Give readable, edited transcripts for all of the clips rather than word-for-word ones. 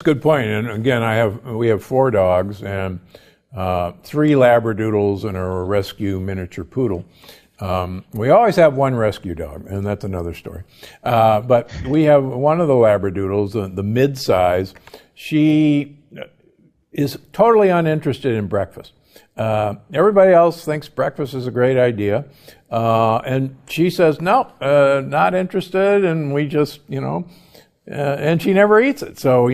good point. And again, we have 4 dogs and 3 Labradoodles and a rescue miniature poodle. We always have 1 rescue dog, and that's another story. But we have one of the Labradoodles, the mid-size. She is totally uninterested in breakfast. Everybody else thinks breakfast is a great idea. And she says, no, not interested. And we just, and she never eats it. So,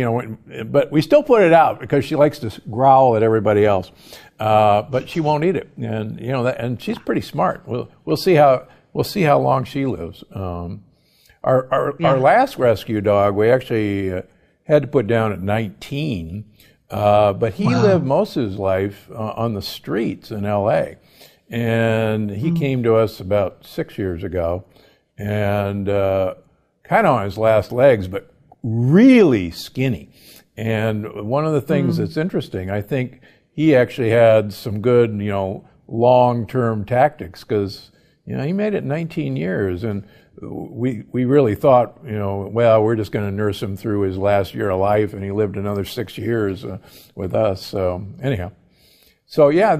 but we still put it out because she likes to growl at everybody else. But she won't eat it. And, and she's pretty smart. We'll see how long she lives. Our last rescue dog, we actually had to put down at 19. But he lived most of his life on the streets in L.A. And he came to us about 6 years ago and kind of on his last legs, but really skinny. And one of the things that's interesting, I think he actually had some good, long-term tactics because, he made it 19 years. And we really thought, well, we're just going to nurse him through his last year of life, and he lived another 6 years with us. So anyhow, so yeah,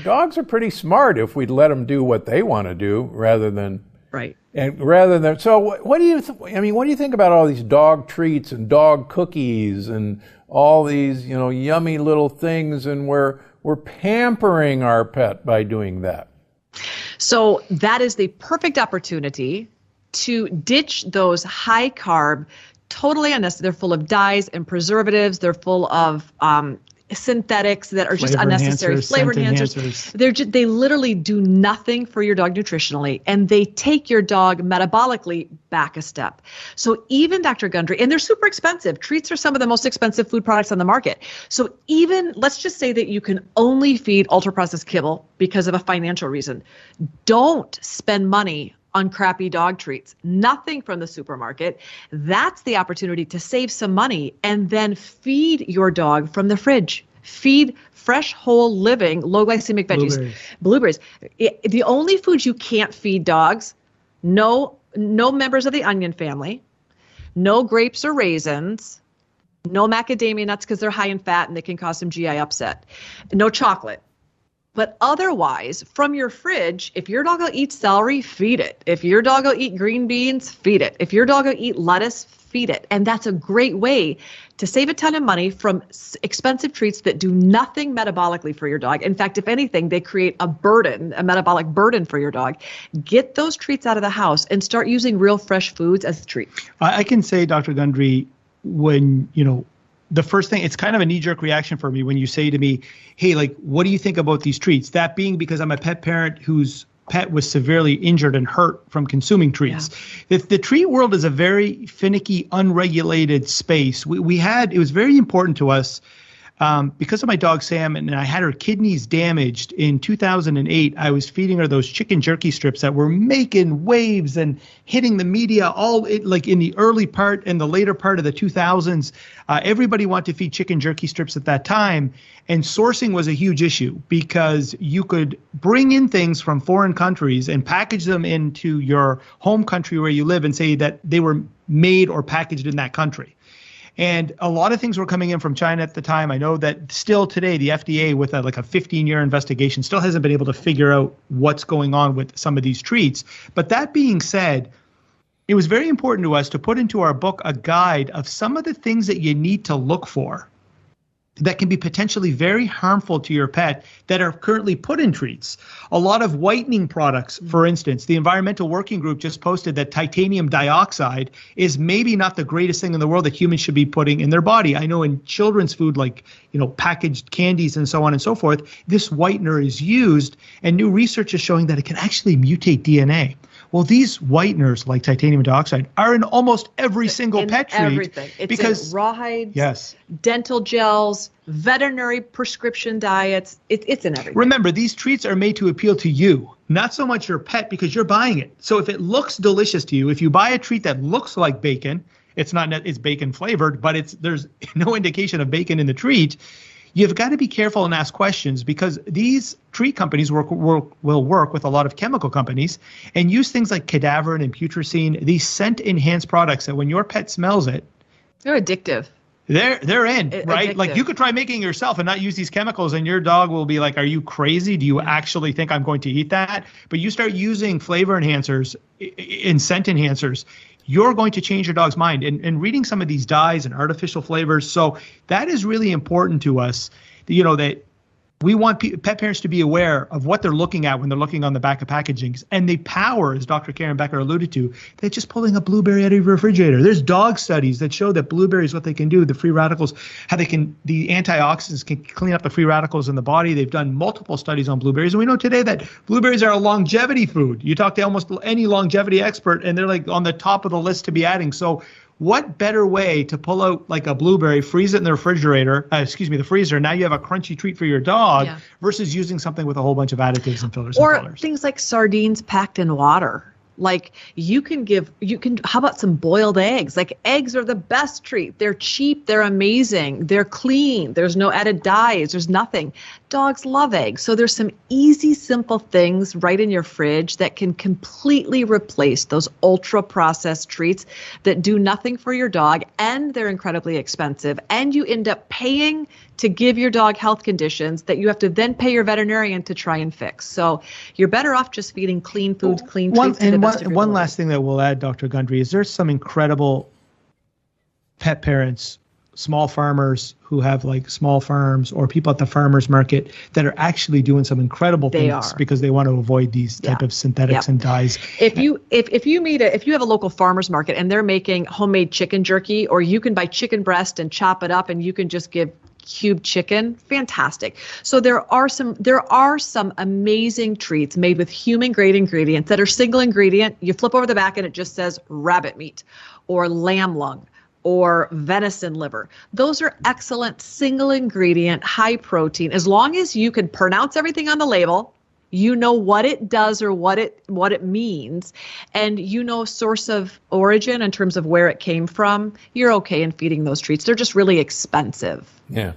dogs are pretty smart if we'd let them do what they want to do rather than right. And rather than so, what do you? What do you think about all these dog treats and dog cookies and all these yummy little things, and we're pampering our pet by doing that? So that is the perfect opportunity to ditch those high carb, totally unnecessary. They're full of dyes and preservatives. They're full of synthetics that are just unnecessary. Flavor enhancers. They literally do nothing for your dog nutritionally, and they take your dog metabolically back a step. So even Dr. Gundry, and they're super expensive. Treats are some of the most expensive food products on the market. So even, let's just say that you can only feed ultra-processed kibble because of a financial reason. Don't spend money on crappy dog treats, nothing from the supermarket. That's the opportunity to save some money and then feed your dog from the fridge. Feed fresh, whole, living, low glycemic veggies, blueberries. The only foods you can't feed dogs, no members of the onion family, no grapes or raisins, no macadamia nuts because they're high in fat and they can cause some GI upset, no chocolate. But otherwise, from your fridge, if your dog will eat celery, feed it. If your dog will eat green beans, feed it. If your dog will eat lettuce, feed it. And that's a great way to save a ton of money from expensive treats that do nothing metabolically for your dog. In fact, if anything, they create a burden, a metabolic burden for your dog. Get those treats out of the house and start using real fresh foods as treats. I can say, Dr. Gundry, when, the first thing, it's kind of a knee-jerk reaction for me when you say to me, hey, what do you think about these treats? That being because I'm a pet parent whose pet was severely injured and hurt from consuming treats. Yeah. The treat world is a very finicky, unregulated space. It was very important to us because of my dog Sam, and I had her kidneys damaged in 2008. I was feeding her those chicken jerky strips that were making waves and hitting the media in the early part and the later part of the 2000s. Everybody wanted to feed chicken jerky strips at that time, and sourcing was a huge issue because you could bring in things from foreign countries and package them into your home country where you live and say that they were made or packaged in that country. And a lot of things were coming in from China at the time. I know that still today, the FDA, with a 15-year investigation, still hasn't been able to figure out what's going on with some of these treats. But that being said, it was very important to us to put into our book a guide of some of the things that you need to look for that can be potentially very harmful to your pet that are currently put in treats. A lot of whitening products, for instance, the Environmental Working Group just posted that titanium dioxide is maybe not the greatest thing in the world that humans should be putting in their body. I know in children's food, packaged candies and so on and so forth, this whitener is used, and new research is showing that it can actually mutate DNA. Well, these whiteners, like titanium dioxide, are in almost every single pet treat. Everything. It's in rawhides, yes, dental gels, veterinary prescription diets. It's in everything. Remember, these treats are made to appeal to you, not so much your pet, because you're buying it. So if it looks delicious to you, if you buy a treat that looks like bacon, it's bacon flavored, but there's no indication of bacon in the treat. You've got to be careful and ask questions because these treat companies will work with a lot of chemical companies and use things like cadaverine and putrescine, these scent-enhanced products that when your pet smells it, they're addictive. they're in, right? Addictive. Like you could try making it yourself and not use these chemicals, and your dog will be like, "Are you crazy? Do you actually think I'm going to eat that?" But you start using flavor enhancers and scent enhancers, you're going to change your dog's mind. And reading some of these dyes and artificial flavors, so that is really important to us. You know, that we want pet parents to be aware of what they're looking at when they're looking on the back of packaging. And the power, as Dr. Karen Becker alluded to, they're just pulling a blueberry out of your refrigerator. There's dog studies that show that blueberries, what they can do, the free radicals, the antioxidants can clean up the free radicals in the body. They've done multiple studies on blueberries. And we know today that blueberries are a longevity food. You talk to almost any longevity expert, and they're like on the top of the list to be adding. So what better way to pull out like a blueberry, freeze it in the refrigerator, the freezer, now you have a crunchy treat for your dog versus using something with a whole bunch of additives and fillers and colors. Or things like sardines packed in water. Like how about some boiled eggs? Like eggs are the best treat. They're cheap. They're amazing. They're clean. There's no added dyes. There's nothing. Dogs love eggs. So there's some easy, simple things right in your fridge that can completely replace those ultra processed treats that do nothing for your dog, and they're incredibly expensive. And you end up paying to give your dog health conditions that you have to then pay your veterinarian to try and fix. So you're better off just feeding clean foods, clean treats to the best of your One ability. last thing that we'll add, Dr. Gundry, is there's some incredible pet parents, small farmers who have like small farms, or people at the farmers market that are actually doing some incredible things because they want to avoid these type of synthetics and dyes. If you have a local farmers market and they're making homemade chicken jerky, or you can buy chicken breast and chop it up and you can just give cubed chicken, fantastic. So there are some amazing treats made with human grade ingredients that are single ingredient. You flip over the back and it just says rabbit meat or lamb lung or venison liver. Those are excellent single ingredient, high protein. As long as you can pronounce everything on the label, you know what it does or what it means, and you know source of origin in terms of where it came from, you're okay in feeding those treats. They're just really expensive. Yeah.